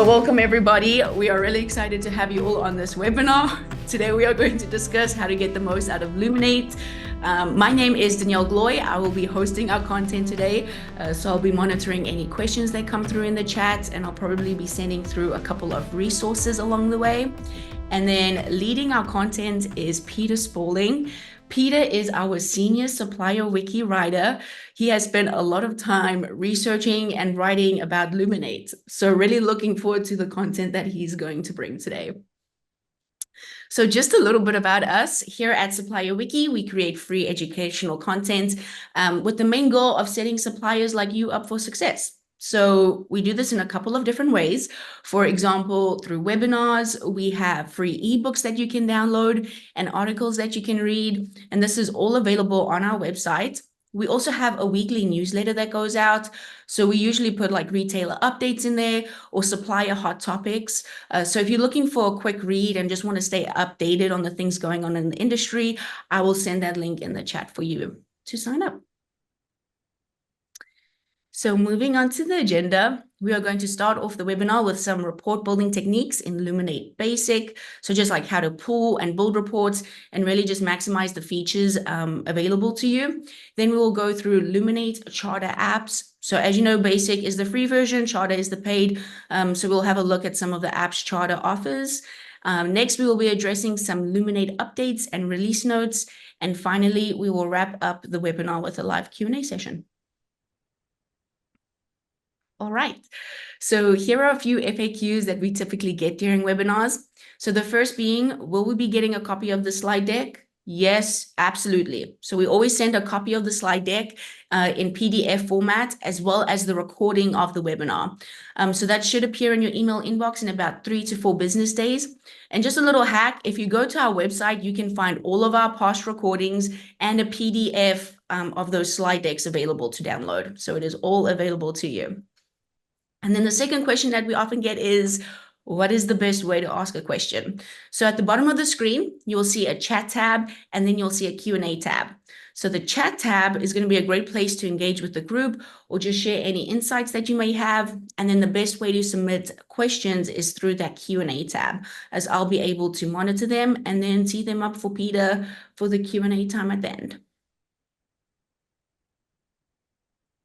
Well, welcome everybody. We are really excited to have you all on this webinar. Today we are going to discuss how to get the most out of Luminate. My name is Danielle Gloy. I will be hosting our content today. So I'll be monitoring any questions that come through in the chat, and I'll probably be sending through a couple of resources along the way. And then leading our content is Peter Spaulding. Peter is our senior supplier wiki writer. He has spent a lot of time researching and writing about Luminate. So really looking forward to the content that he's going to bring today. So just a little bit about us. Here at Supplier Wiki, we create free educational content with the main goal of setting suppliers like you up for success. So we do this in a couple of different ways. For example, through webinars, we have free ebooks that you can download and articles that you can read. And this is all available on our website. We also have a weekly newsletter that goes out. So we usually put like retailer updates in there or supplier hot topics. So if you're looking for a quick read and just want to stay updated on the things going on in the industry, I will send that link in the chat for you to sign up. So moving on to the agenda, we are going to start off the webinar with some report building techniques in Luminate Basic. So just like how to pull and build reports and really just maximize the features available to you. Then we will go through Luminate Charter apps. So as you know, Basic is the free version, Charter is the paid. So we'll have a look at some of the apps Charter offers. Next, we will be addressing some Luminate updates and release notes. And finally, we will wrap up the webinar with a live Q&A session. All right, so here are a few FAQs that we typically get during webinars. So the first being, will we be getting a copy of the slide deck? Yes, absolutely. So we always send a copy of the slide deck in PDF format, as well as the recording of the webinar. So that should appear in your email inbox in about 3 to 4 business days. And just a little hack, if you go to our website, you can find all of our past recordings and a PDF of those slide decks available to download. So it is all available to you. And then the second question that we often get is, what is the best way to ask a question? So at the bottom of the screen, you will see a chat tab, and then you'll see a Q&A tab. So the chat tab is going to be a great place to engage with the group or just share any insights that you may have. And then the best way to submit questions is through that Q&A tab, as I'll be able to monitor them and then tee them up for Peter for the Q&A time at the end.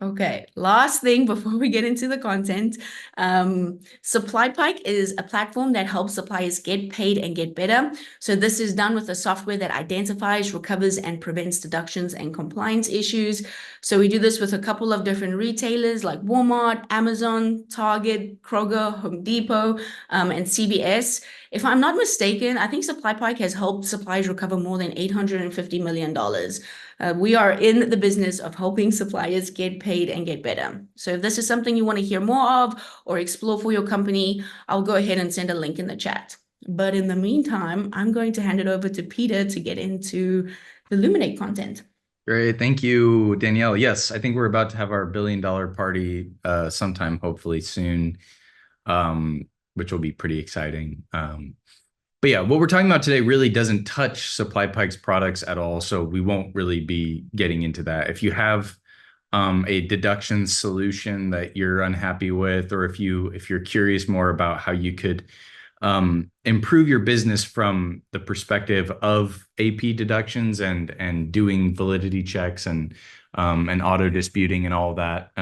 Okay, last thing before we get into the content, SupplyPike is a platform that helps suppliers get paid and get better. So this is done with a software that identifies, recovers, and prevents deductions and compliance issues. So we do this with a couple of different retailers like Walmart, Amazon, Target, Kroger, Home Depot, and CVS. If I'm not mistaken, I think SupplyPike has helped suppliers recover more than $850 million. We are in the business of helping suppliers get paid and get better. So if this is something you want to hear more of or explore for your company, I'll go ahead and send a link in the chat. But in the meantime, I'm going to hand it over to Peter to get into the Luminate content. Great. Thank you, Danielle. Yes, I think we're about to have our $1 billion party sometime, hopefully soon, which will be pretty exciting. But yeah, what we're talking about today really doesn't touch SupplyPike's products at all, so we won't really be getting into that. If you have a deduction solution that you're unhappy with, or if you're curious more about how you could improve your business from the perspective of AP deductions and doing validity checks and auto disputing and all that,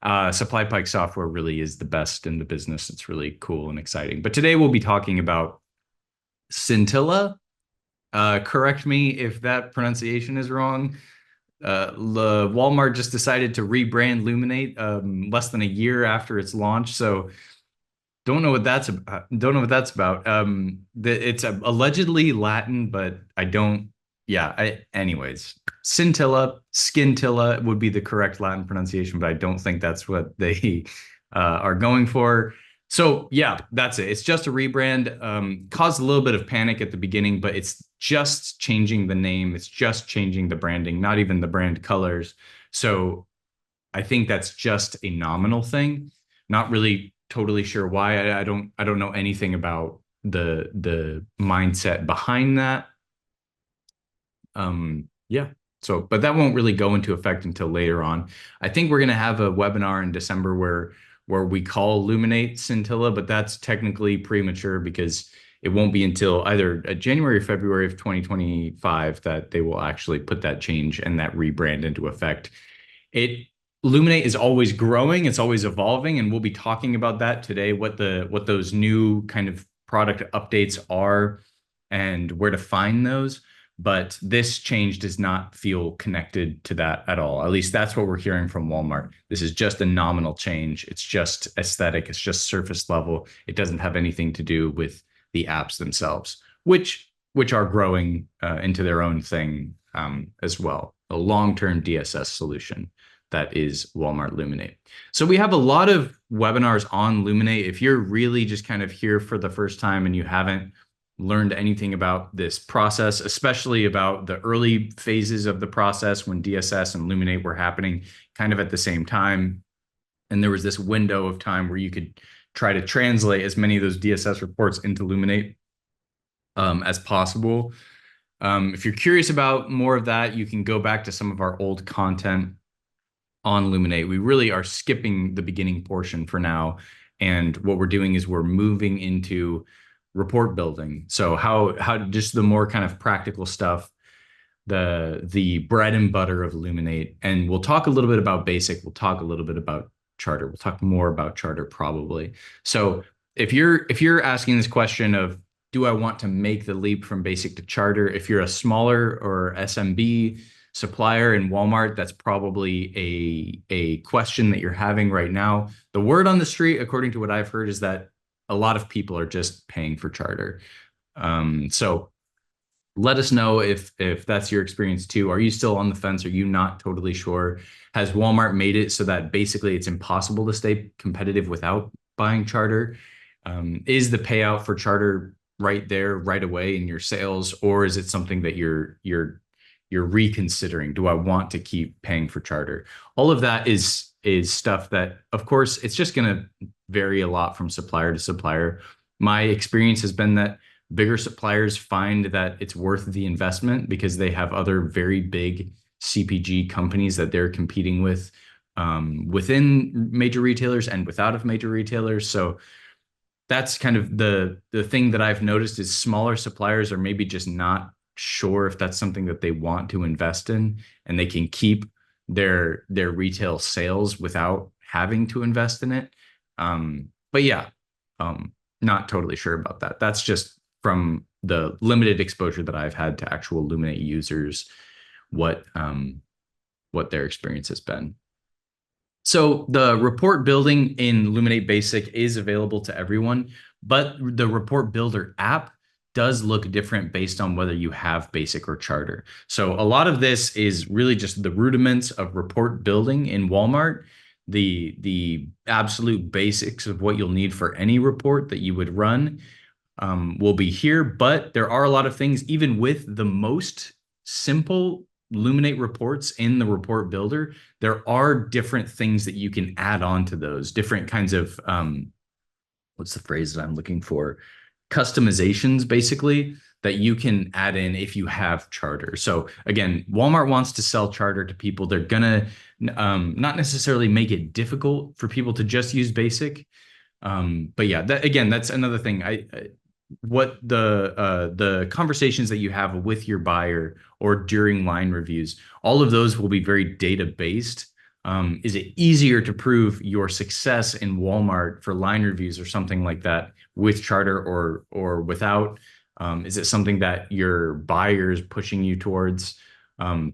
SupplyPike software really is the best in the business. It's really cool and exciting. But today we'll be talking about Scintilla. Correct me if that pronunciation is wrong. Walmart just decided to rebrand Luminate less than a year after its launch, so don't know what that's about. It's allegedly Latin, but I don't. Yeah. Anyways, Scintilla would be the correct Latin pronunciation, but I don't think that's what they are going for. So yeah, that's it. It's just a rebrand. Caused a little bit of panic at the beginning, but it's just changing the name. It's just changing the branding, not even the brand colors. So I think that's just a nominal thing. Not really totally sure why. I don't know anything about the mindset behind that. Yeah. So, but that won't really go into effect until later on. I think we're going to have a webinar in December where where we call Luminate Scintilla, but that's technically premature because it won't be until either January or February of 2025 that they will actually put that change and that rebrand into effect. Luminate is always growing, it's always evolving, and we'll be talking about that today, what those new kind of product updates are and where to find those. But this change does not feel connected to that at all. At least that's what we're hearing from Walmart. This is just a nominal change. It's just aesthetic. It's just surface level. It doesn't have anything to do with the apps themselves, which are growing into their own thing as well. A long-term DSS solution that is Walmart Luminate. So we have a lot of webinars on Luminate. If you're really just kind of here for the first time and you haven't learned anything about this process, especially about the early phases of the process when DSS and Luminate were happening kind of at the same time, and there was this window of time where you could try to translate as many of those DSS reports into Luminate as possible. If you're curious about more of that, you can go back to some of our old content on Luminate. We really are skipping the beginning portion for now. And what we're doing is we're moving into report building. So how just the more kind of practical stuff, the bread and butter of Luminate. And we'll talk a little bit about basic. We'll talk a little bit about charter. We'll talk more about charter probably. So if you're asking this question of, do I want to make the leap from basic to charter? If you're a smaller or SMB supplier in Walmart, that's probably a question that you're having right now. The word on the street, according to what I've heard, is that a lot of people are just paying for charter. So let us know if that's your experience too. Are you still on the fence? Are you not totally sure? Has Walmart made it so that basically it's impossible to stay competitive without buying charter? Is the payout for charter right there, right away in your sales, or is it something that you're reconsidering? Do I want to keep paying for charter? All of that is stuff that, of course, it's just going to vary a lot from supplier to supplier. My experience has been that bigger suppliers find that it's worth the investment because they have other very big CPG companies that they're competing with within major retailers and without of major retailers. So that's kind of the thing that I've noticed is smaller suppliers are maybe just not sure if that's something that they want to invest in, and they can keep their retail sales without having to invest in it. But yeah, not totally sure about that. That's just from the limited exposure that I've had to actual Luminate users, what their experience has been. So the report building in Luminate Basic is available to everyone, but the report builder app does look different based on whether you have basic or charter. So a lot of this is really just the rudiments of report building in Walmart, the absolute basics of what you'll need for any report that you would run will be here, but there are a lot of things, even with the most simple Luminate reports in the report builder, there are different things that you can add on to those, different kinds of, what's the phrase that I'm looking for? Customizations, basically, that you can add in if you have charter. So again, Walmart wants to sell charter to people. They're gonna not necessarily make it difficult for people to just use basic. But yeah, that's another thing. What the conversations that you have with your buyer or during line reviews, all of those will be very data based. Is it easier to prove your success in Walmart for line reviews or something like that with charter or without? Is it something that your buyer is pushing you towards?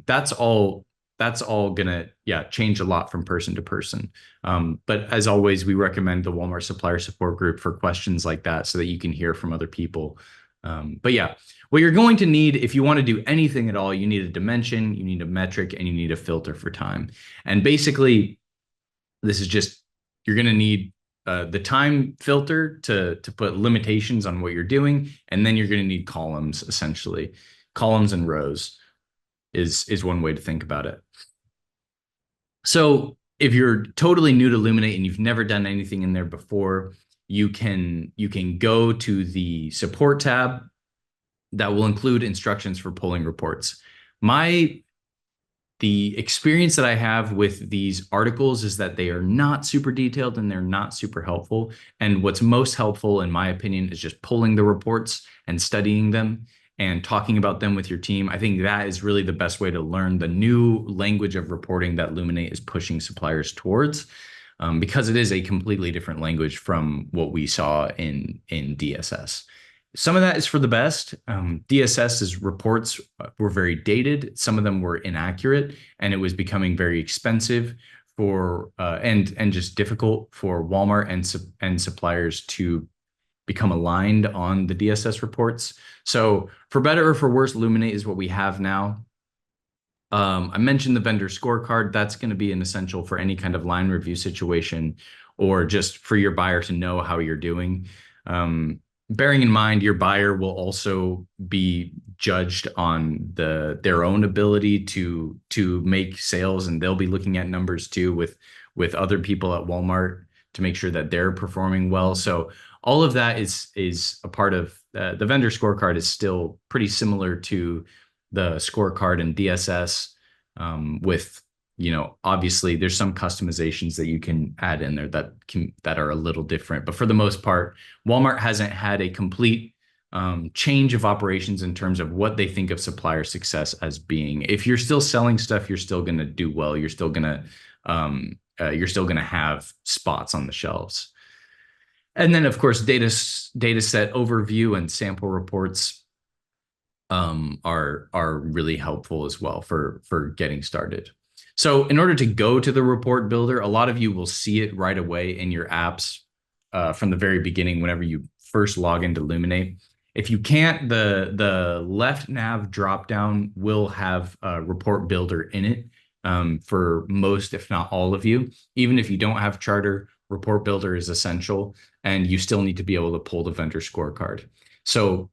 That's all gonna change a lot from person to person. But as always, we recommend the Walmart supplier support group for questions like that so that you can hear from other people. But yeah, what you're going to need if you want to do anything at all, you need a dimension, you need a metric, and you need a filter for time. And basically, this is just, you're going to need the time filter to put limitations on what you're doing. And then you're going to need columns, essentially. Columns and rows is one way to think about it. So if you're totally new to Luminate and you've never done anything in there before, you can go to the support tab that will include instructions for pulling reports. My the experience that I have with these articles is that they are not super detailed and they're not super helpful. And what's most helpful, in my opinion, is just pulling the reports and studying them and talking about them with your team. I think that is really the best way to learn the new language of reporting that Luminate is pushing suppliers towards, because it is a completely different language from what we saw in DSS. Some of that is for the best. DSS's reports were very dated. Some of them were inaccurate, and it was becoming very expensive for and just difficult for Walmart and suppliers to become aligned on the DSS reports. So for better or for worse, Luminate is what we have now. I mentioned the vendor scorecard. That's going to be an essential for any kind of line review situation, or just for your buyer to know how you're doing. Bearing in mind, your buyer will also be judged on their own ability to make sales, and they'll be looking at numbers too with other people at Walmart to make sure that they're performing well. So all of that is a part of the vendor scorecard is still pretty similar to the scorecard in DSS, with, obviously there's some customizations that you can add in there that are a little different. But for the most part, Walmart hasn't had a complete change of operations in terms of what they think of supplier success as being. If you're still selling stuff, you're still going to do well. You're still going to have spots on the shelves. And then, of course, data set overview and sample reports are really helpful as well for getting started. So in order to go to the report builder, a lot of you will see it right away in your apps from the very beginning whenever you first log into Luminate. If you can't, the left nav dropdown will have a report builder in it for most, if not all of you. Even if you don't have Charter, report builder is essential, and you still need to be able to pull the vendor scorecard. So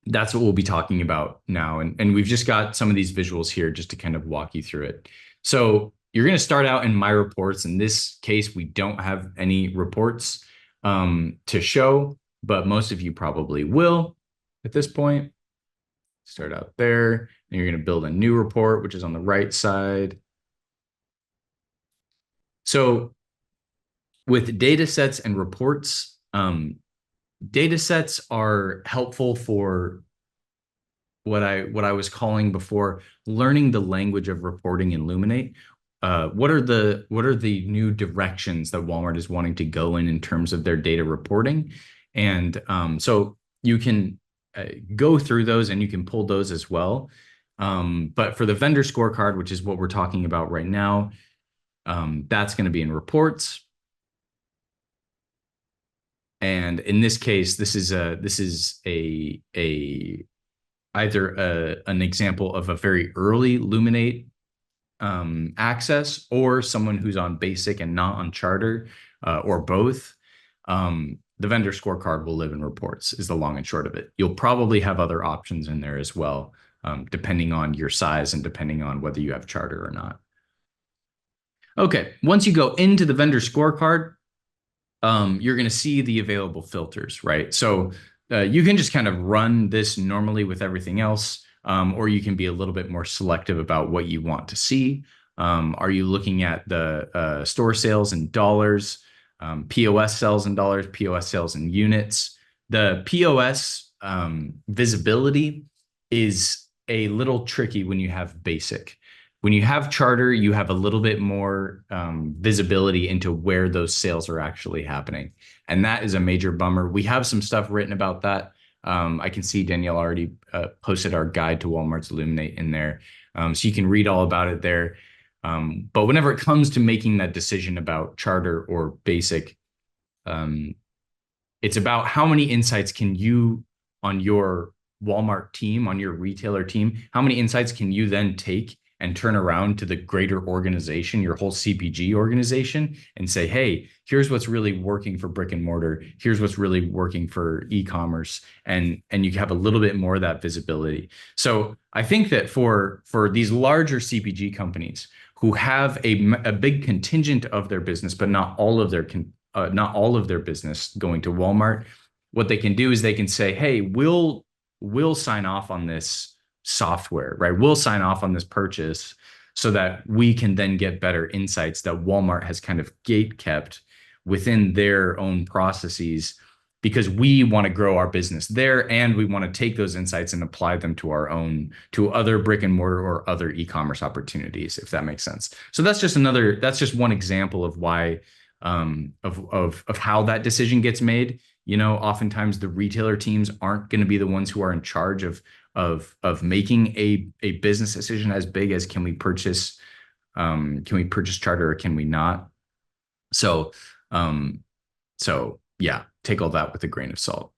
that's what we'll be talking about now. And we've just got some of these visuals here just to kind of walk you through it. So you're going to start out in My Reports. In this case, we don't have any reports to show, but most of you probably will at this point. Start out there, and you're going to build a new report, which is on the right side. So with data sets and reports, data sets are helpful for what I was calling before learning the language of reporting in Luminate. What are the new directions that Walmart is wanting to go in terms of their data reporting? And so you can go through those and you can pull those as well. But for the vendor scorecard, which is what we're talking about right now, that's going to be in reports. And in this case, this is either an example of a very early Luminate access, or someone who's on basic and not on Charter, or both. The vendor scorecard will live in reports is the long and short of it. You'll probably have other options in there as well, depending on your size and depending on whether you have Charter or not. Okay, once you go into the vendor scorecard, you're going to see the available filters, right? So you can just kind of run this normally with everything else, or you can be a little bit more selective about what you want to see. Are you looking at the store sales in dollars, POS sales in dollars, POS sales in units? The POS visibility is a little tricky when you have basic. When you have Charter, you have a little bit more visibility into where those sales are actually happening. And that is a major bummer. We have some stuff written about that. I can see Danielle already posted our guide to Walmart's Luminate in there. So you can read all about it there. But whenever it comes to making that decision about Charter or basic, it's about how many insights can you, on your Walmart team, on your retailer team, how many insights can you then take and turn around to the greater organization, your whole CPG organization, and say, hey, here's what's really working for brick and mortar. Here's what's really working for e-commerce. And you have a little bit more of that visibility. So I think that for these larger CPG companies who have a big contingent of their business, but not all of their business going to Walmart, what they can do is they can say, hey, we'll sign off on this software, right? We'll sign off on this purchase. so that we can then get better insights that Walmart has kind of gate kept within their own processes, because we want to grow our business there, and we want to take those insights and apply them to our own, to other brick and mortar or other e-commerce opportunities, if that makes sense. So that's just one example of why, of how that decision gets made. Oftentimes the retailer teams aren't going to be the ones who are in charge of making a business decision as big as, can we purchase charter or can we not? So yeah, take all that with a grain of salt.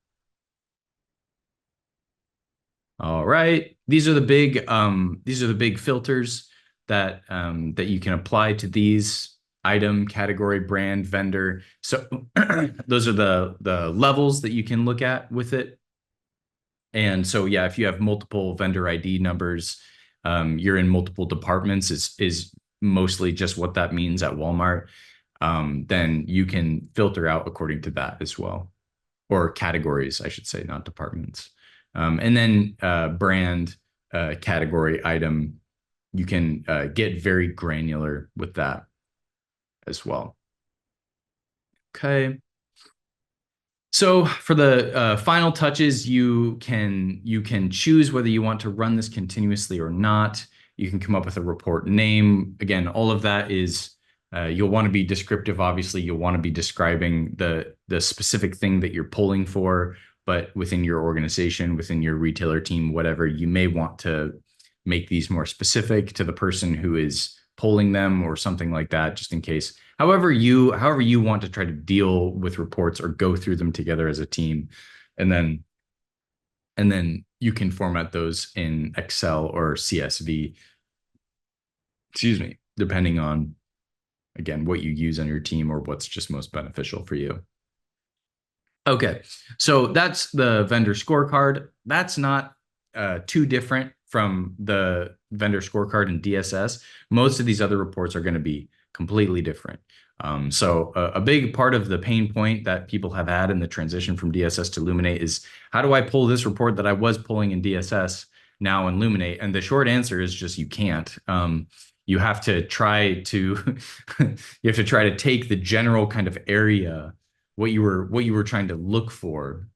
All right, these are the big filters that you can apply to these: item, category, brand, vendor. So those are the levels that you can look at with it. And so, yeah, if you have multiple vendor ID numbers, you're in multiple departments, is mostly just what that means at Walmart. Then you can filter out according to that as well, or categories, I should say, not departments. And then brand, category, item, you can get very granular with that as well. Okay. So for the final touches, you can choose whether you want to run this continuously or not. You can come up with a report name. Again, all of that is, you'll want to be descriptive. Obviously, you'll want to be describing the specific thing that you're pulling for, but within your organization, within your retailer team, whatever, you may want to make these more specific to the person who is pulling them or something like that, just in case. However you want to try to deal with reports or go through them together as a team, and then you can format those in Excel or CSV, excuse me, depending on, again, what you use on your team or what's just most beneficial for you. Okay, so that's the vendor scorecard. That's not too different from the vendor scorecard in DSS. Most of these other reports are going to be completely different. So a big part of the pain point that people have had in the transition from DSS to Luminate is, how do I pull this report that I was pulling in DSS now in Luminate? And the short answer is just, you can't. You have to try to take the general kind of area, what you were trying to look for,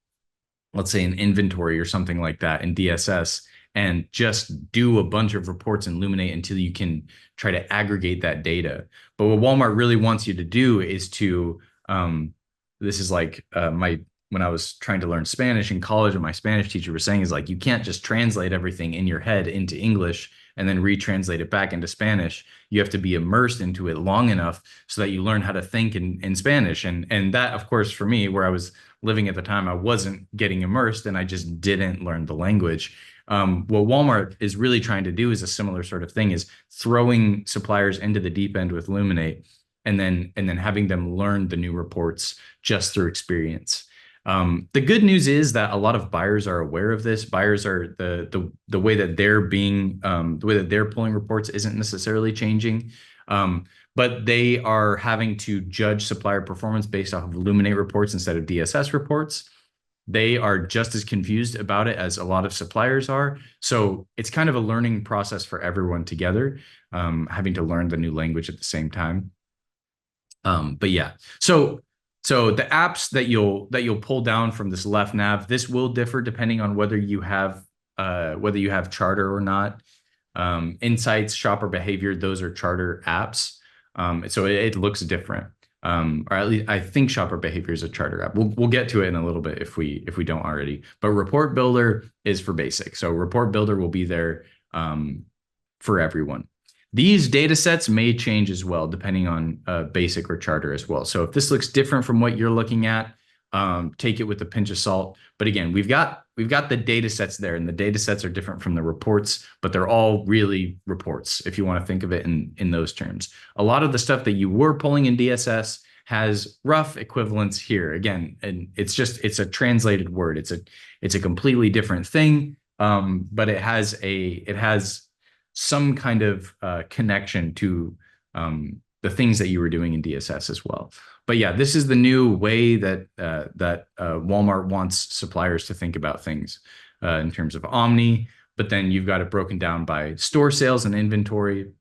let's say an inventory or something like that in DSS, and just do a bunch of reports in Luminate until you can try to aggregate that data. But what Walmart really wants you to do is to, this is like when I was trying to learn Spanish in college, and my Spanish teacher was saying, is like, you can't just translate everything in your head into English and then retranslate it back into Spanish. You have to be immersed into it long enough so that you learn how to think in Spanish. And that, of course, for me, where I was living at the time, I wasn't getting immersed and I just didn't learn the language. What Walmart is really trying to do is a similar sort of thing, is throwing suppliers into the deep end with Luminate, and then having them learn the new reports just through experience. The good news is that a lot of buyers are aware of this. Buyers are the way that they're pulling reports isn't necessarily changing, but they are having to judge supplier performance based off of Luminate reports instead of DSS reports. They are just as confused about it as a lot of suppliers are. So it's kind of a learning process for everyone together, having to learn the new language at the same time. But yeah, so the apps that you'll pull down from this left nav, this will differ depending on whether you have charter or not. Insights, shopper behavior, those are charter apps. So it looks different. Or at least I think shopper behavior is a charter app. We'll get to it in a little bit if we don't already. But report builder is for basic. So report builder will be there for everyone. These data sets may change as well, depending on basic or charter as well. So if this looks different from what you're looking at, take it with a pinch of salt. But again, we've got the data sets there, and the data sets are different from the reports, but they're all really reports, if you want to think of it in those terms. A lot of the stuff that you were pulling in DSS has rough equivalents here. Again, and it's a translated word. It's a completely different thing, but it has some kind of connection to the things that you were doing in DSS as well. But yeah, this is the new way that Walmart wants suppliers to think about things in terms of omni. But then you've got it broken down by store sales and inventory.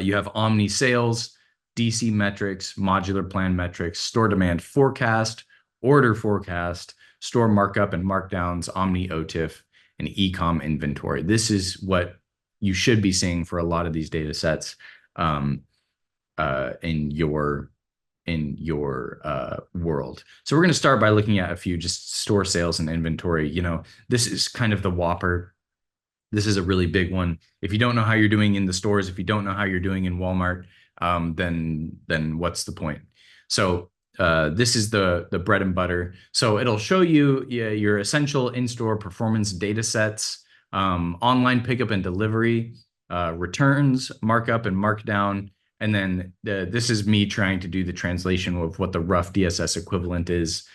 You have Omni Sales, DC metrics, modular plan metrics, store demand forecast, order forecast, store markup and markdowns, Omni OTIF, and ecom inventory. This is what you should be seeing for a lot of these data sets in your world. So we're going to start by looking at a few just store sales and inventory. This is kind of the whopper. This is a really big one. If you don't know how you're doing in the stores, if you don't know how you're doing in Walmart, then what's the point? So this is the bread and butter. So it'll show you your essential in-store performance data sets, online pickup and delivery, returns, markup and markdown. And then this is me trying to do the translation of what the rough DSS equivalent is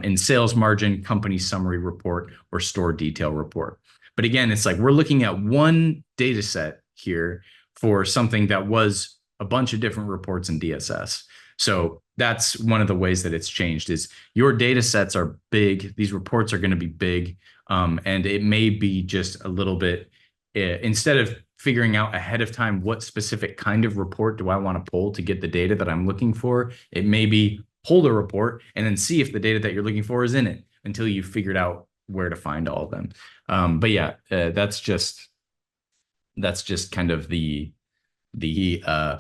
in sales margin, company summary report, or store detail report. But again, it's like we're looking at one data set here for something that was a bunch of different reports in DSS. So that's one of the ways that it's changed is your data sets are big. These reports are going to be big. And it may be just a little bit, instead of figuring out ahead of time what specific kind of report do I want to pull to get the data that I'm looking for, it may be pull the report and then see if the data that you're looking for is in it until you've figured out where to find all of them. But yeah, that's just kind of the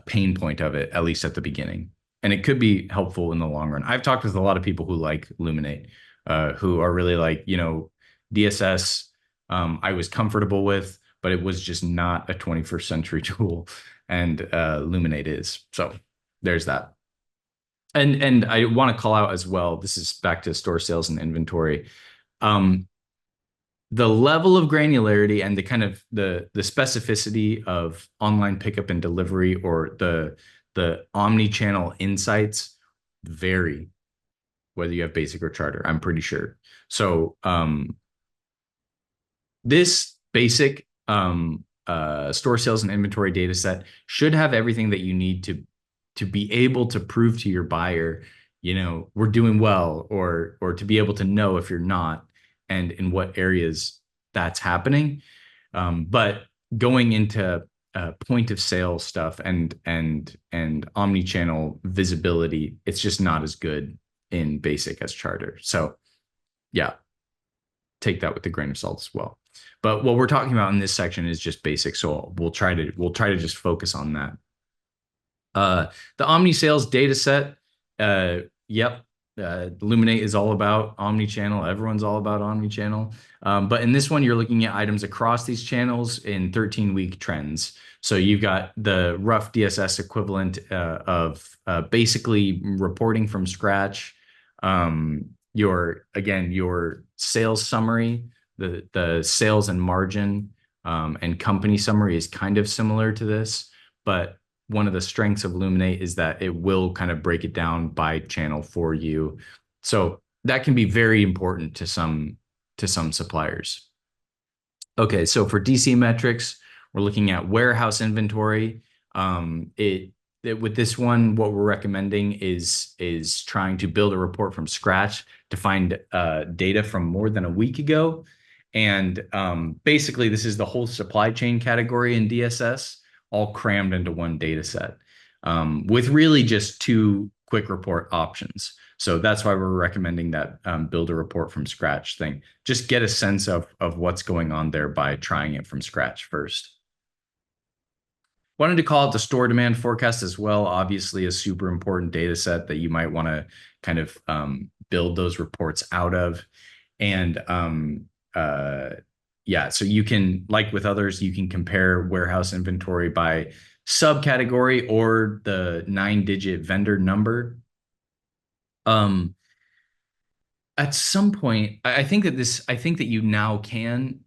pain point of it, at least at the beginning. And it could be helpful in the long run. I've talked with a lot of people who like Luminate, who are really like, DSS, I was comfortable with, but it was just not a 21st century tool, and Luminate is. So there's that. And I want to call out as well, this is back to store sales and inventory. The level of granularity and the kind of the specificity of online pickup and delivery or the omni-channel insights vary whether you have basic or charter, I'm pretty sure. So this basic store sales and inventory data set should have everything that you need to be able to prove to your buyer, we're doing well, or to be able to know if you're not and in what areas that's happening. But going into point of sale stuff and omni-channel visibility, it's just not as good in basic as charter. So yeah, take that with a grain of salt as well. But what we're talking about in this section is just basic. So we'll try to just focus on that. The omni sales data set. Yep. Luminate is all about omni-channel. Everyone's all about omni-channel. But in this one, you're looking at items across these channels in 13-week trends. So you've got the rough DSS equivalent of basically reporting from scratch. Your sales summary, the sales and margin and company summary is kind of similar to this, but one of the strengths of Luminate is that it will kind of break it down by channel for you. So that can be very important to some suppliers. Okay, so for DC metrics, we're looking at warehouse inventory. With this one, what we're recommending is trying to build a report from scratch to find data from more than a week ago. And basically, this is the whole supply chain category in DSS, all crammed into one data set with really just two quick report options. So that's why we're recommending that build a report from scratch thing. Just get a sense of what's going on there by trying it from scratch first. Wanted to call out the store demand forecast as well. Obviously, a super important data set that you might want to kind of build those reports out of. And yeah, so you can, like with others, you can compare warehouse inventory by subcategory or the 9-digit vendor number. At some point, I think that you now can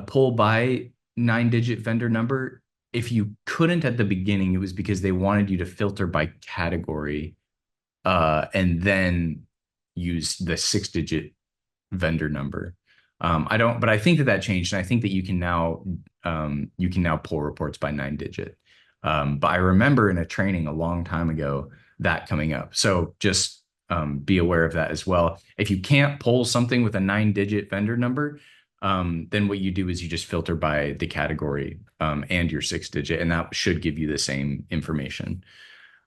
pull by 9-digit vendor number. If you couldn't at the beginning, it was because they wanted you to filter by category and then use the 6-digit vendor number. But I think that changed, and I think that you can now pull reports by 9-digit. But I remember in a training a long time ago that coming up. So just be aware of that as well. If you can't pull something with a 9-digit vendor number, then what you do is you just filter by the category and your 6-digit, and that should give you the same information.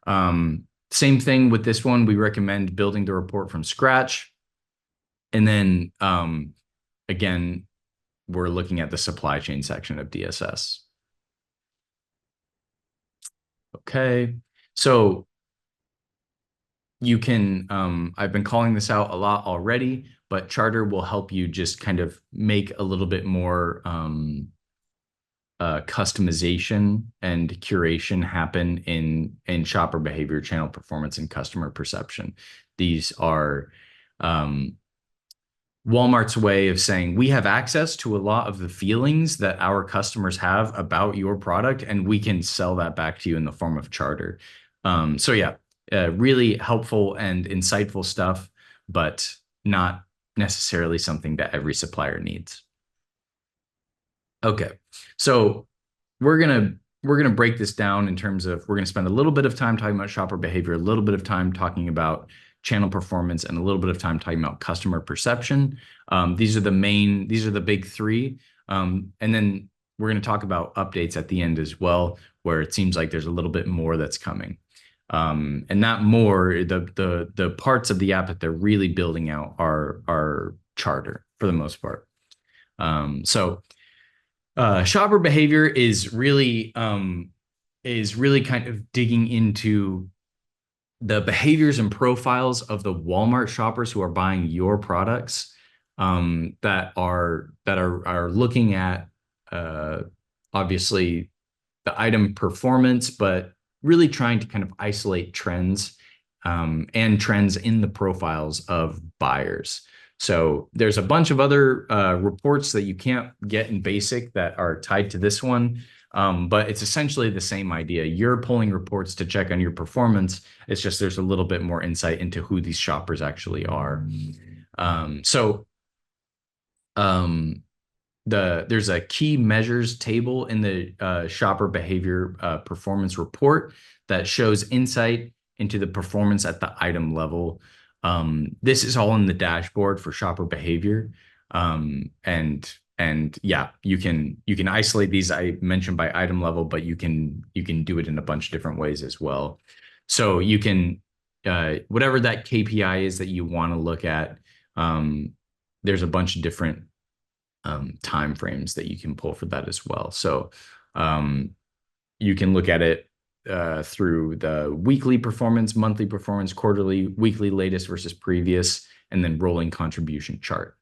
Same thing with this one. We recommend building the report from scratch. And then again, we're looking at the supply chain section of DSS. Okay, so you can, I've been calling this out a lot already, but Charter will help you just kind of make a little bit more customization and curation happen in shopper behavior, channel performance, and customer perception. These are Walmart's way of saying we have access to a lot of the feelings that our customers have about your product, and we can sell that back to you in the form of Charter. So yeah, really helpful and insightful stuff, but not necessarily something that every supplier needs. Okay, so we're gonna break this down in terms of, we're gonna spend a little bit of time talking about shopper behavior, a little bit of time talking about channel performance, and a little bit of time talking about customer perception. These are the big three. And then we're going to talk about updates at the end as well, where it seems like there's a little bit more that's coming. And that more, the parts of the app that they're really building out are Charter for the most part. So shopper behavior is really kind of digging into the behaviors and profiles of the Walmart shoppers who are buying your products, that are looking at obviously the item performance, but really trying to kind of isolate trends and trends in the profiles of buyers. So there's a bunch of other reports that you can't get in Basic that are tied to this one. But it's essentially the same idea. You're pulling reports to check on your performance. It's just there's a little bit more insight into who these shoppers actually are. There's a key measures table in the shopper behavior performance report that shows insight into the performance at the item level. This is all in the dashboard for shopper behavior. And yeah, you can isolate these I mentioned by item level, but you can do it in a bunch of different ways as well. So you can whatever that KPI is that you want to look at, there's a bunch of different time frames that you can pull for that as well. So you can look at it through the weekly performance, monthly performance, quarterly, weekly, latest versus previous, and then rolling contribution chart.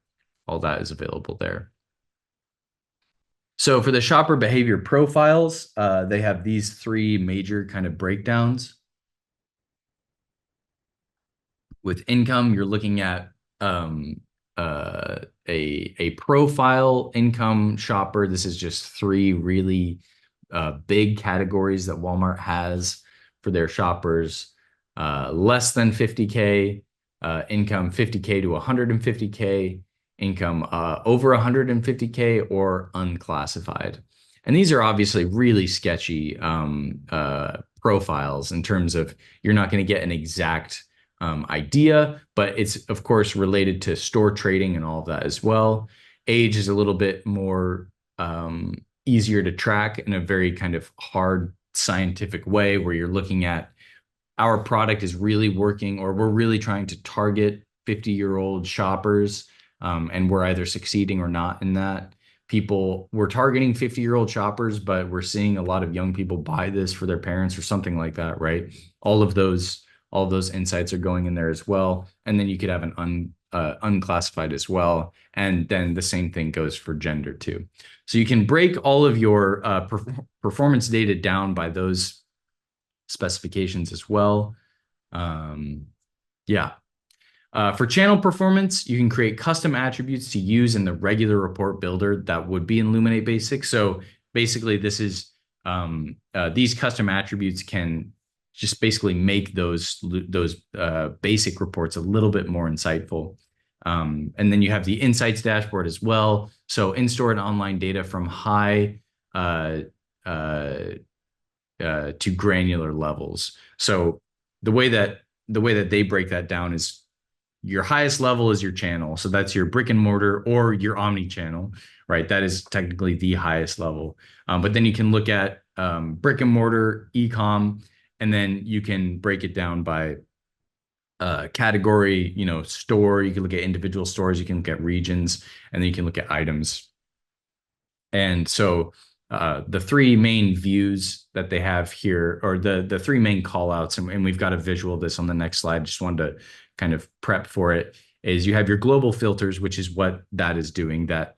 All that is available there. So for the shopper behavior profiles, they have these three major kind of breakdowns. With income, you're looking at a profile income shopper. This is just three really big categories that Walmart has for their shoppers. Less than 50K, income 50K to 150K, income over 150K, or unclassified. And these are obviously really sketchy profiles in terms of you're not going to get an exact idea, but it's of course related to store trading and all of that as well. Age is a little bit more easier to track in a very kind of hard scientific way, where you're looking at our product is really working, or we're really trying to target 50-year-old shoppers, and we're either succeeding or not in that. We're targeting 50-year-old shoppers, but we're seeing a lot of young people buy this for their parents or something like that, right? All of those insights are going in there as well. And then you could have an unclassified as well. And then the same thing goes for gender too. So you can break all of your performance data down by those specifications as well. Yeah. For channel performance, you can create custom attributes to use in the regular report builder that would be in Luminate Basic. So basically, this is these custom attributes can just basically make those basic reports a little bit more insightful. And then you have the insights dashboard as well. So in-store and online data from high to granular levels. So the way that they break that down is your highest level is your channel. So that's your brick and mortar or your omni channel, right? That is technically the highest level. But then you can look at brick and mortar, e-com, and then you can break it down by category, store. You can look at individual stores, you can look at regions, and then you can look at items. And so the three main views that they have here, or the three main call outs, and we've got a visual of this on the next slide, just wanted to kind of prep for it, is you have your global filters, which is what that is doing, that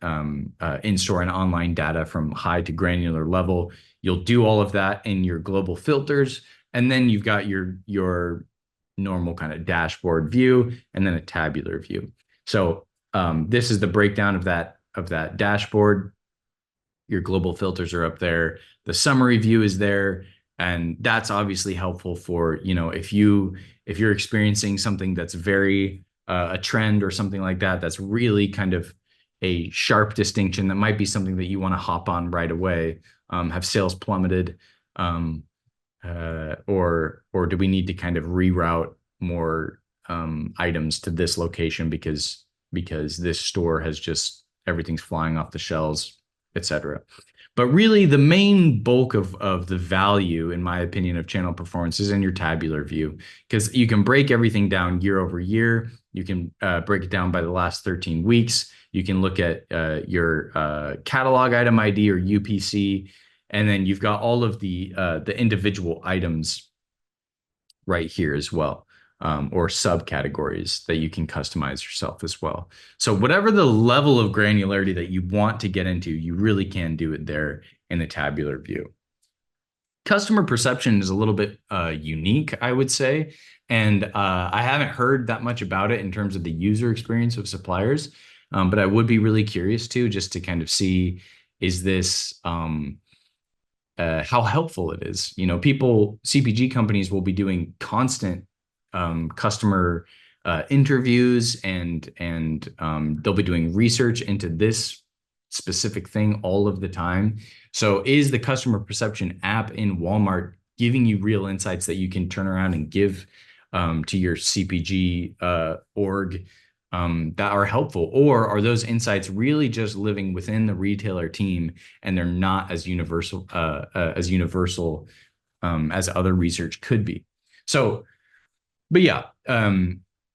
in-store and online data from high to granular level. You'll do all of that in your global filters. And then you've got your normal kind of dashboard view and then a tabular view. So this is the breakdown of that dashboard. Your global filters are up there. The summary view is there. And that's obviously helpful for, if you're experiencing something that's very a trend or something like that, that's really kind of a sharp distinction, that might be something that you want to hop on right away. Have sales plummeted? Or do we need to kind of reroute more items to this location because this store has just, everything's flying off the shelves, etc. But really, the main bulk of the value, in my opinion, of channel performance is in your tabular view, because you can break everything down year over year. You can break it down by the last 13 weeks. You can look at your catalog item ID or UPC, and then you've got all of the individual items right here as well, or subcategories that you can customize yourself as well. So whatever the level of granularity that you want to get into, you really can do it there in the tabular view. Customer perception is a little bit unique, I would say. And I haven't heard that much about it in terms of the user experience of suppliers. But I would be really curious too, just to kind of see, is this how helpful it is. CPG companies will be doing constant customer interviews, and they'll be doing research into this specific thing all of the time. So is the customer perception app in Walmart giving you real insights that you can turn around and give to your CPG org that are helpful? Or are those insights really just living within the retailer team, and they're not as universal as other research could be? So, but yeah,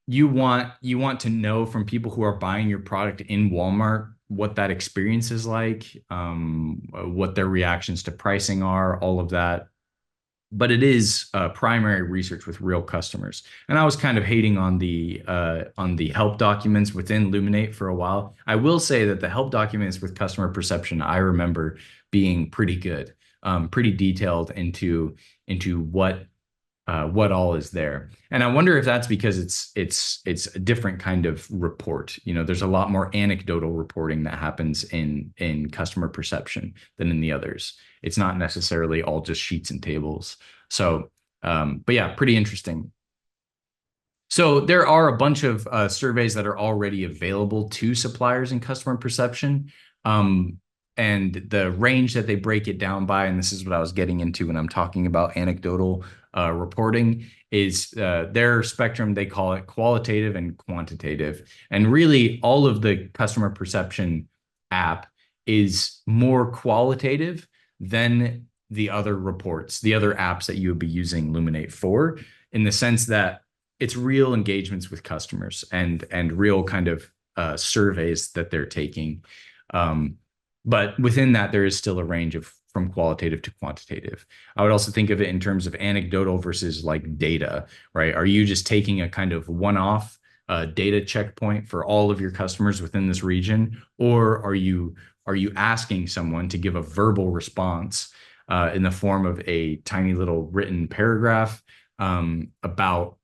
you want to know from people who are buying your product in Walmart what that experience is like, what their reactions to pricing are, all of that. But it is primary research with real customers. And I was kind of hating on the help documents within Luminate for a while. I will say that the help documents with customer perception, I remember being pretty good, pretty detailed into what all is there. And I wonder if that's because it's a different kind of report. There's a lot more anecdotal reporting that happens in customer perception than in the others. It's not necessarily all just sheets and tables. So, but yeah, pretty interesting. So there are a bunch of surveys that are already available to suppliers in customer perception. And the range that they break it down by, and this is what I was getting into when I'm talking about anecdotal reporting, is their spectrum. They call it qualitative and quantitative. And really, all of the customer perception app is more qualitative than the other reports, the other apps that you would be using Luminate for, in the sense that it's real engagements with customers and real kind of surveys that they're taking. But within that, there is still a range from qualitative to quantitative. I would also think of it in terms of anecdotal versus like data, right? Are you just taking a kind of one-off data checkpoint for all of your customers within this region? Or are you asking someone to give a verbal response in the form of a tiny little written paragraph about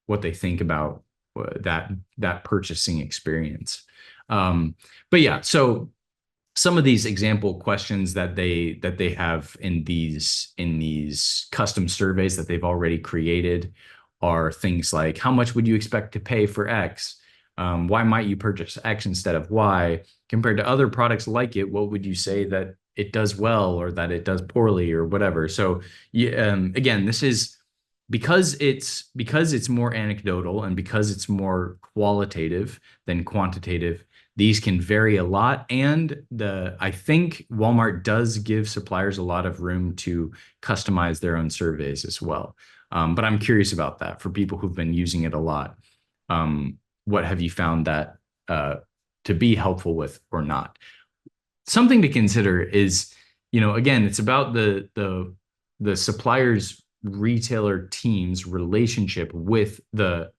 what they think about that purchasing experience? But yeah, so some of these example questions that they have in these custom surveys that they've already created are things like, how much would you expect to pay for X? Why might you purchase X instead of Y? Compared to other products like it, what would you say that it does well or that it does poorly or whatever? So again, this is because it's more anecdotal and because it's more qualitative than quantitative, these can vary a lot. And I think Walmart does give suppliers a lot of room to customize their own surveys as well. But I'm curious about that for people who've been using it a lot. What have you found that to be helpful with or not? Something to consider is, again, it's about the supplier's retailer team's relationship with the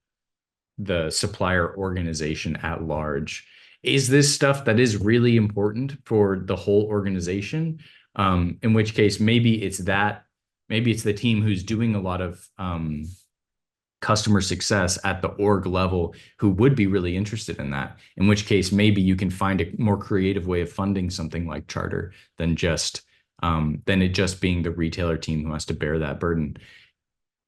supplier organization at large. Is this stuff that is really important for the whole organization? In which case, maybe it's the team who's doing a lot of customer success at the org level who would be really interested in that. In which case, maybe you can find a more creative way of funding something like Charter than it just being the retailer team who has to bear that burden.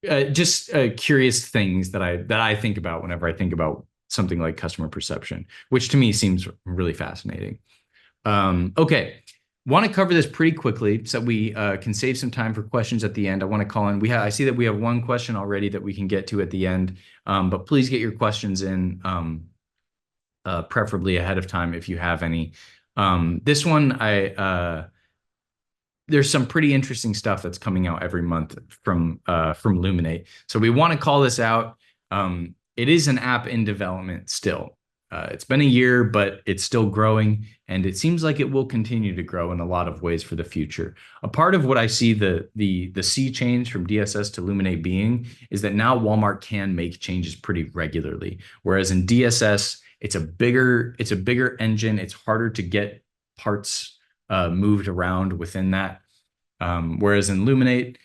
Just curious things that I think about whenever I think about something like customer perception, which to me seems really fascinating. Okay, want to cover this pretty quickly so we can save some time for questions at the end. I want to call in. I see that we have one question already that we can get to at the end, but please get your questions in, preferably ahead of time if you have any. This one, there's some pretty interesting stuff that's coming out every month from Luminate. So we want to call this out. It is an app in development still. It's been a year, but it's still growing, and it seems like it will continue to grow in a lot of ways for the future. A part of what I see the sea change from DSS to Luminate being is that now Walmart can make changes pretty regularly, whereas in DSS it's a bigger engine. It's harder to get parts moved around within that. Whereas in Luminate,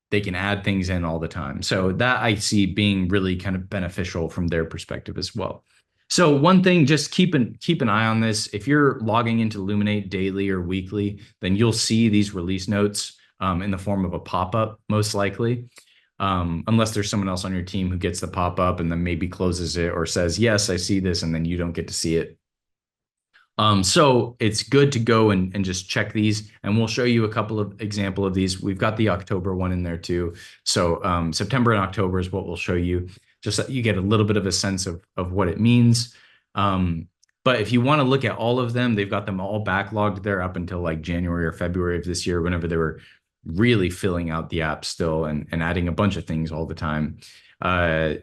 they can add things in all the time. So that I see being really kind of beneficial from their perspective as well. So one thing, just keep an eye on this. If you're logging into Luminate daily or weekly, then you'll see these release notes in the form of a pop-up, most likely. Unless there's someone else on your team who gets the pop-up and then maybe closes it or says, yes, I see this, and then you don't get to see it. So it's good to go and just check these, and we'll show you a couple of example of these. We've got the October one in there too. So September and October is what we'll show you, just so you get a little bit of a sense of what it means. But if you want to look at all of them, they've got them all backlogged there up until like January or February of this year, whenever they were really filling out the app still and adding a bunch of things all the time.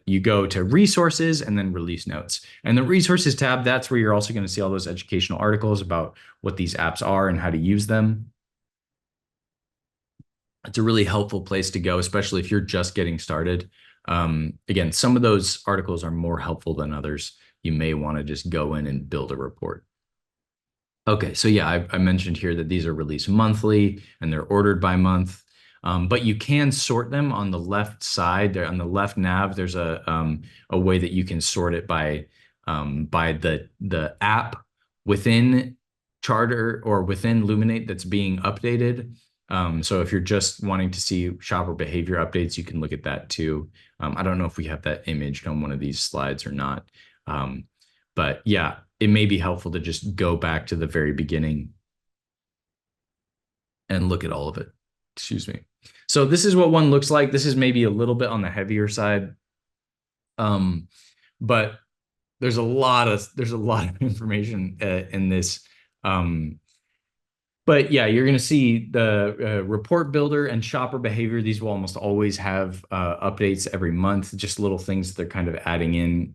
You go to resources and then release notes, and the resources tab, that's where you're also going to see all those educational articles about what these apps are and how to use them. It's a really helpful place to go, especially if you're just getting started. Again, some of those articles are more helpful than others. You may want to just go in and build a report. Okay, so yeah, I mentioned here that these are released monthly and they're ordered by month. But you can sort them on the left side. There on the left nav, there's a way that you can sort it by the app within Charter or within Luminate that's being updated. So if you're just wanting to see shopper behavior updates, you can look at that too. I don't know if we have that imaged on one of these slides or not. But yeah, it may be helpful to just go back to the very beginning and look at all of it. Excuse me. So this is what one looks like. This is maybe a little bit on the heavier side. But there's a lot of information in this. But yeah, you're going to see the report builder and shopper behavior. These will almost always have updates every month, just little things that they're kind of adding in.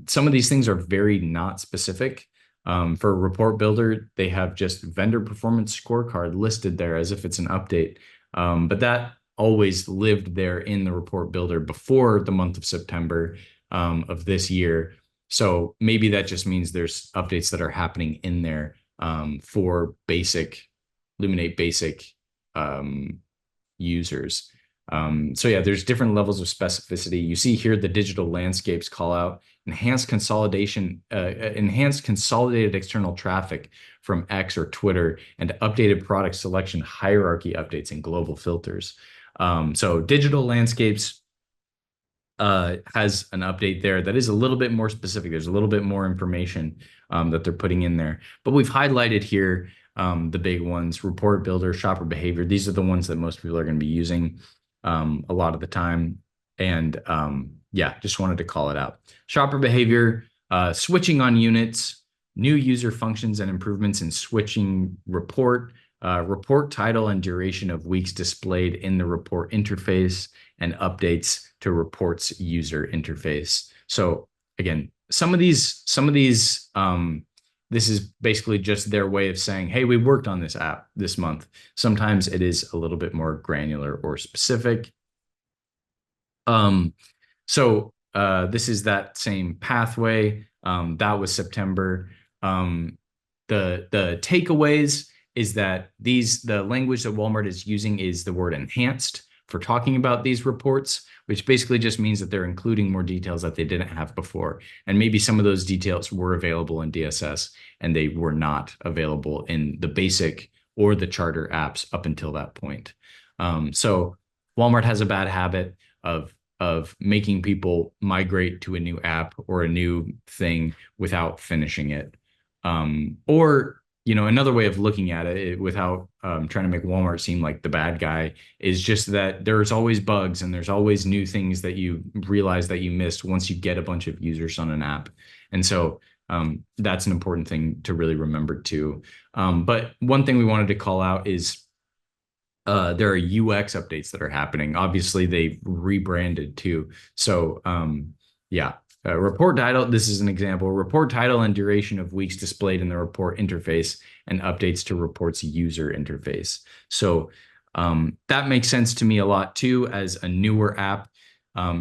Some of these things are very not specific. For a report builder, they have just vendor performance scorecard listed there as if it's an update. But that always lived there in the report builder before the month of September of this year. So maybe that just means there's updates that are happening in there for Luminate basic users. So yeah, there's different levels of specificity. You see here the digital landscapes call out enhanced consolidated external traffic from X or Twitter, and updated product selection hierarchy updates and global filters. So digital landscapes has an update there that is a little bit more specific. There's a little bit more information that they're putting in there. But we've highlighted here the big ones: report builder, shopper behavior. These are the ones that most people are going to be using. a lot of the time. And yeah, just wanted to call it out. Shopper behavior, switching on units, new user functions and improvements in switching report, report title and duration of weeks displayed in the report interface, and updates to reports user interface. So again, some of these, this is basically just their way of saying, hey, we worked on this app this month. Sometimes it is a little bit more granular or specific. This is that same pathway. That was September. The takeaways is that the language that Walmart is using is the word enhanced for talking about these reports, which basically just means that they're including more details that they didn't have before. And maybe some of those details were available in DSS and they were not available in the basic or the charter apps up until that point. So Walmart has a bad habit of making people migrate to a new app or a new thing without finishing it. Or, another way of looking at it without trying to make Walmart seem like the bad guy is just that there's always bugs and there's always new things that you realize that you missed once you get a bunch of users on an app. And so that's an important thing to really remember too. But one thing we wanted to call out is there are UX updates that are happening. Obviously, they've rebranded too. So yeah, report title, this is an example. Report title and duration of weeks displayed in the report interface and updates to reports user interface. So that makes sense to me a lot too. As a newer app,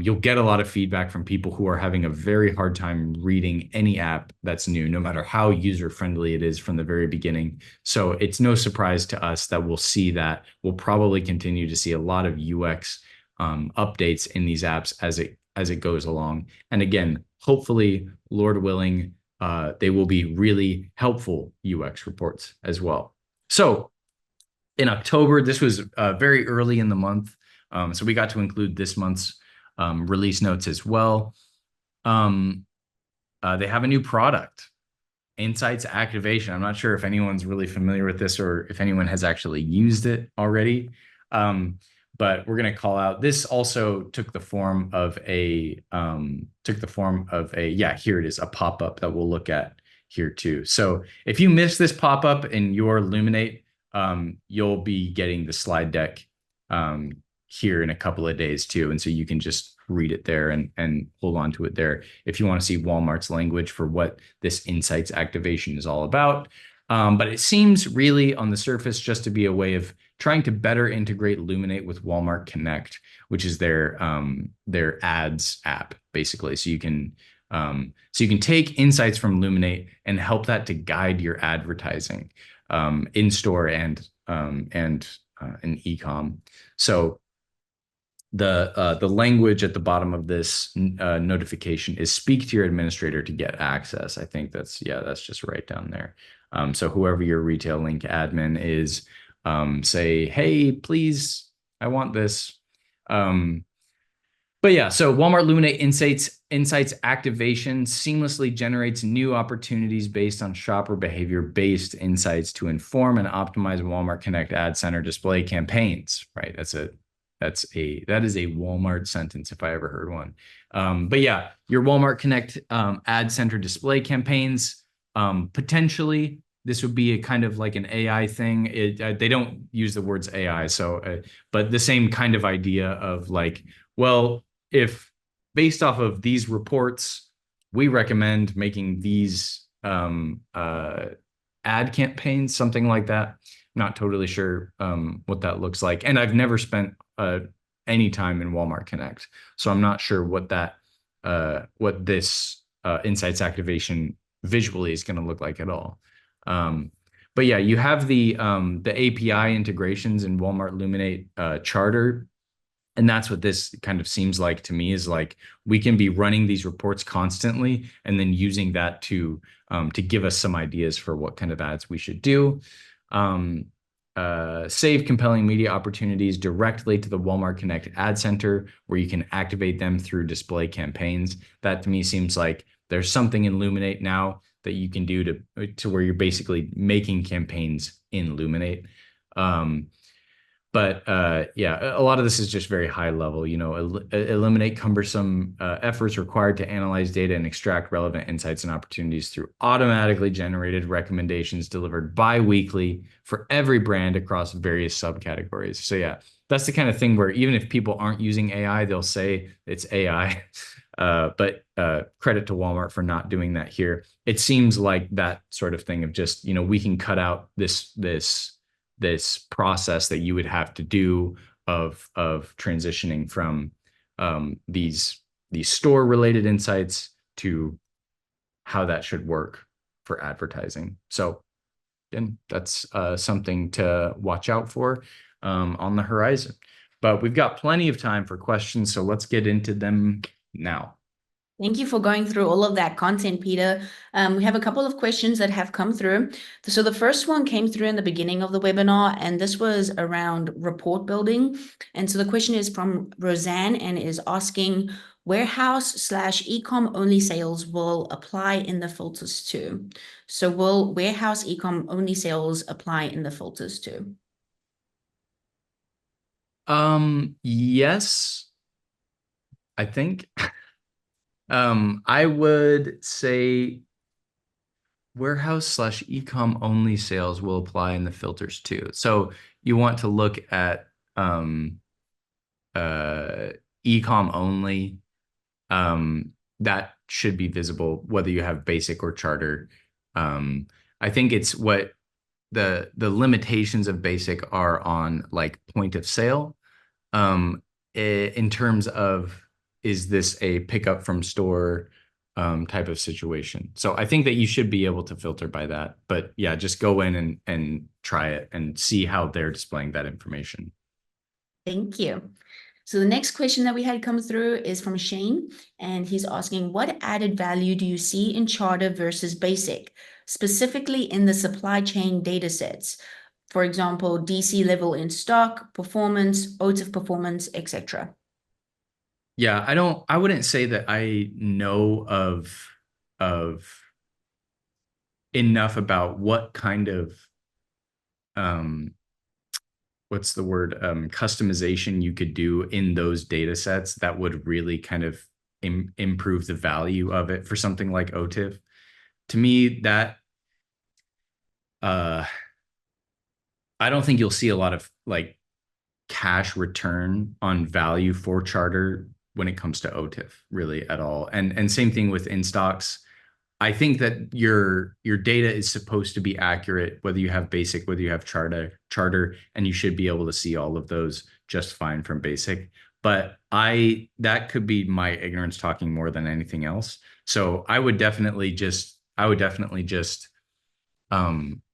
you'll get a lot of feedback from people who are having a very hard time reading any app that's new, no matter how user-friendly it is from the very beginning. So it's no surprise to us that we'll see that. We'll probably continue to see a lot of UX updates in these apps as it goes along. And again, hopefully, Lord willing, they will be really helpful UX reports as well. So in October, this was very early in the month. So we got to include this month's release notes as well. They have a new product, Insights Activation. I'm not sure if anyone's really familiar with this or if anyone has actually used it already. But we're going to call out, this also took the form of a, yeah, here it is, a pop-up that we'll look at here too. So if you miss this pop-up in your Luminate, you'll be getting the slide deck here in a couple of days too. And so you can just read it there and hold on to it there if you want to see Walmart's language for what this Insights Activation is all about. But it seems really on the surface just to be a way of trying to better integrate Luminate with Walmart Connect, which is their ads app, basically. So you can take insights from Luminate and help that to guide your advertising in store and in e-com. So the language at the bottom of this notification is speak to your administrator to get access. I think that's just right down there. So whoever your retail link admin is, say, hey, please, I want this. But yeah, so Walmart Luminate Insights Activation seamlessly generates new opportunities based on shopper behavior-based insights to inform and optimize Walmart Connect Ad Center display campaigns. Right, that is a Walmart sentence if I ever heard one. But yeah, your Walmart Connect Ad Center display campaigns, potentially this would be a kind of like an AI thing. They don't use the words AI, so but the same kind of idea of like, well, if based off of these reports, we recommend making these ad campaigns, something like that. Not totally sure what that looks like. And I've never spent any time in Walmart Connect, so I'm not sure what this Insights Activation visually is going to look like at all. But yeah, you have the API integrations in Walmart Luminate Charter. And that's what this kind of seems like to me, is like we can be running these reports constantly and then using that to give us some ideas for what kind of ads we should do. Save compelling media opportunities directly to the Walmart Connect Ad Center, where you can activate them through display campaigns. That to me seems like there's something in Luminate now that you can do to where you're basically making campaigns in Luminate. But yeah, a lot of this is just very high level, eliminate cumbersome efforts required to analyze data and extract relevant insights and opportunities through automatically generated recommendations delivered bi-weekly for every brand across various subcategories. So yeah, that's the kind of thing where even if people aren't using AI, they'll say it's AI. But credit to Walmart for not doing that here. It seems like that sort of thing of just, we can cut out this process that you would have to do of transitioning from these store related insights to how that should work for advertising. So again, that's something to watch out for on the horizon. But we've got plenty of time for questions, so let's get into them now. Thank you for going through all of that content, Peter. We have a couple of questions that have come through. So the first one came through in the beginning of the webinar, and this was around report building. And so the question is from Roseanne and is asking, warehouse/ecom only sales will apply in the filters too. So will warehouse ecom only sales apply in the filters too? Yes, I think. I would say warehouse/ecom only sales will apply in the filters too. So you want to look at ecom only. That should be visible whether you have basic or charter. I think it's what the limitations of basic are on like point of sale. In terms of, is this a pickup from store type of situation? So I think that you should be able to filter by that. But yeah, just go in and try it and see how they're displaying that information. Thank you. So the next question that we had come through is from Shane, and he's asking, what added value do you see in charter versus basic, specifically in the supply chain data sets? For example, DC level in stock, performance, OTIF performance, etc. Yeah, I wouldn't say that I know of enough about what kind of what's the word, customization you could do in those data sets that would really kind of improve the value of it for something like OTIF. To me, that I don't think you'll see a lot of like cash return on value for charter when it comes to OTIF really at all. And same thing with in stocks. I think that your data is supposed to be accurate, whether you have basic, whether you have charter, and you should be able to see all of those just fine from basic. But that could be my ignorance talking more than anything else. So I would definitely just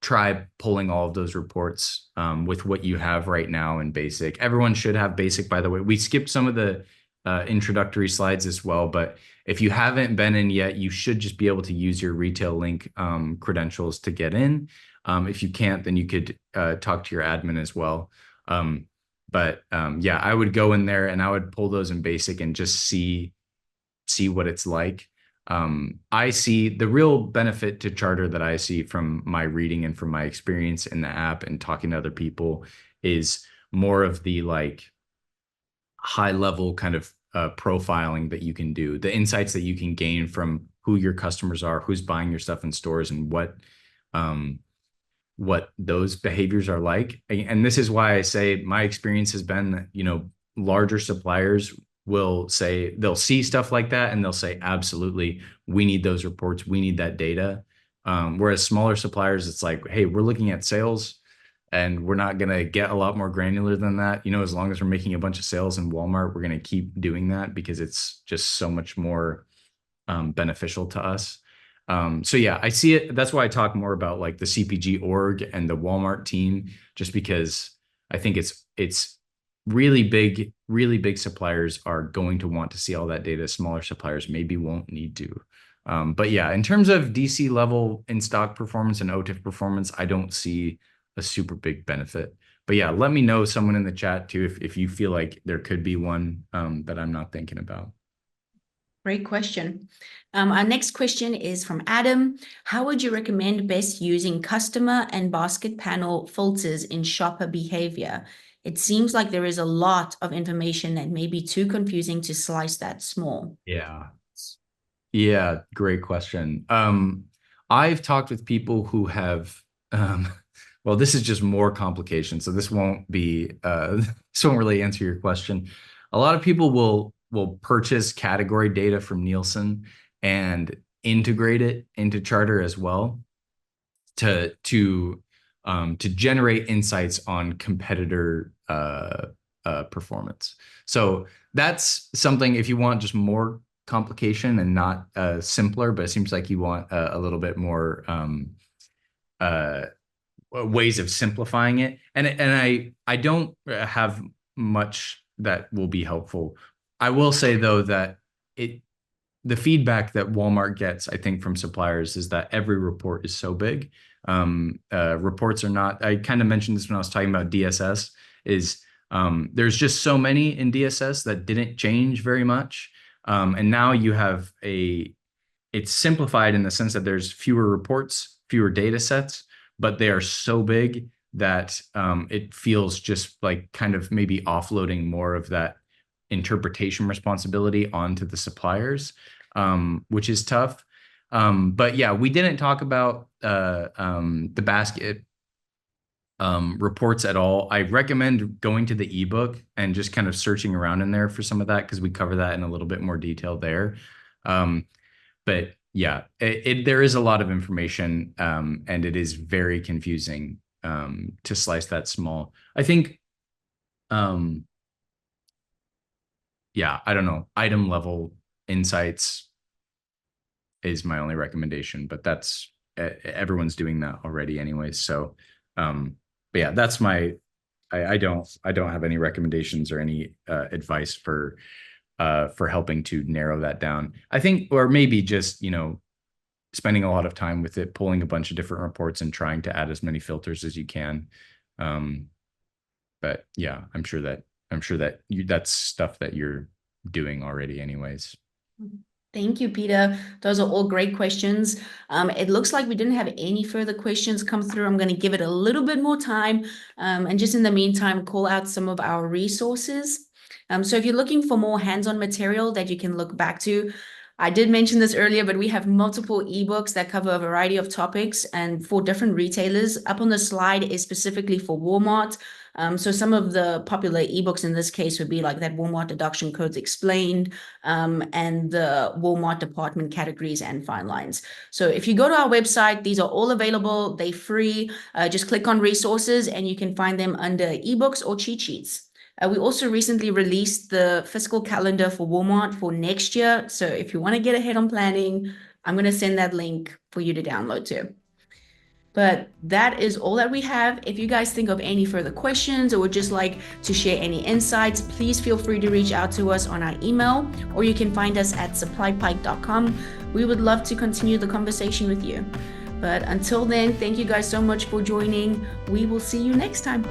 try pulling all of those reports with what you have right now in basic. Everyone should have basic, by the way. We skipped some of the introductory slides as well, but if you haven't been in yet, you should just be able to use your retail link credentials to get in. If you can't, then you could talk to your admin as well. Yeah, I would go in there and I would pull those in basic and just see what it's like. I see the real benefit to charter that I see from my reading and from my experience in the app and talking to other people is more of the like high level kind of profiling that you can do, the insights that you can gain from who your customers are, who's buying your stuff in stores, and what those behaviors are like. And this is why I say my experience has been that, larger suppliers will say they'll see stuff like that and they'll say, absolutely, we need those reports. We need that data. Whereas smaller suppliers, it's like, hey, we're looking at sales and we're not going to get a lot more granular than that. As long as we're making a bunch of sales in Walmart, we're going to keep doing that because it's just so much more beneficial to us. So yeah, I see it. That's why I talk more about like the CPG org and the Walmart team, just because I think it's really big suppliers are going to want to see all that data. Smaller suppliers maybe won't need to. But yeah, in terms of DC level in stock performance and OTIF performance, I don't see a super big benefit. But yeah, let me know, someone in the chat too, if you feel like there could be one that I'm not thinking about. Great question. Our next question is from Adam. How would you recommend best using customer and basket panel filters in shopper behavior? it seems like there is a lot of information that may be too confusing to slice that small. Yeah. Yeah, great question. I've talked with people who have, well, this is just more complication, so this won't be, this won't really answer your question. A lot of people will purchase category data from Nielsen and integrate it into Charter as well to generate insights on competitor performance. So that's something, if you want just more complication and not simpler, but it seems like you want a little bit more ways of simplifying it. And I don't have much that will be helpful. I will say though that the feedback that Walmart gets, I think, from suppliers is that every report is so big. Reports are not, I kind of mentioned this when I was talking about DSS, is there's just so many in DSS that didn't change very much. And now you have it's simplified in the sense that there's fewer reports, fewer data sets, but they are so big that it feels just like kind of maybe offloading more of that interpretation responsibility onto the suppliers, which is tough. But yeah, we didn't talk about the basket reports at all. I recommend going to the ebook and just kind of searching around in there for some of that, because we cover that in a little bit more detail there. But yeah, there is a lot of information, and it is very confusing to slice that small. I think, yeah, I don't know, item level insights is my only recommendation, but that's everyone's doing that already anyways. So, but yeah, that's my, I don't have any recommendations or any advice for helping to narrow that down. I think, or maybe just, spending a lot of time with it, pulling a bunch of different reports and trying to add as many filters as you can. But yeah, I'm sure that that's stuff that you're doing already anyways. Thank you, Peter. Those are all great questions. It looks like we didn't have any further questions come through. I'm going to give it a little bit more time, and just in the meantime, call out some of our resources. So if you're looking for more hands-on material that you can look back to, I did mention this earlier, but we have multiple ebooks that cover a variety of topics and for different retailers. Up on the slide is specifically for Walmart. So some of the popular ebooks in this case would be like that Walmart deduction codes explained, and the Walmart department categories and fine lines. So if you go to our website, these are all available. They're free. Just click on resources and you can find them under ebooks or cheat sheets. We also recently released the fiscal calendar for Walmart for next year. So if you want to get ahead on planning, I'm going to send that link for you to download too. But that is all that we have. If you guys think of any further questions or would just like to share any insights, please feel free to reach out to us on our email, or you can find us at supplypike.com. We would love to continue the conversation with you. But until then, thank you guys so much for joining. We will see you next time.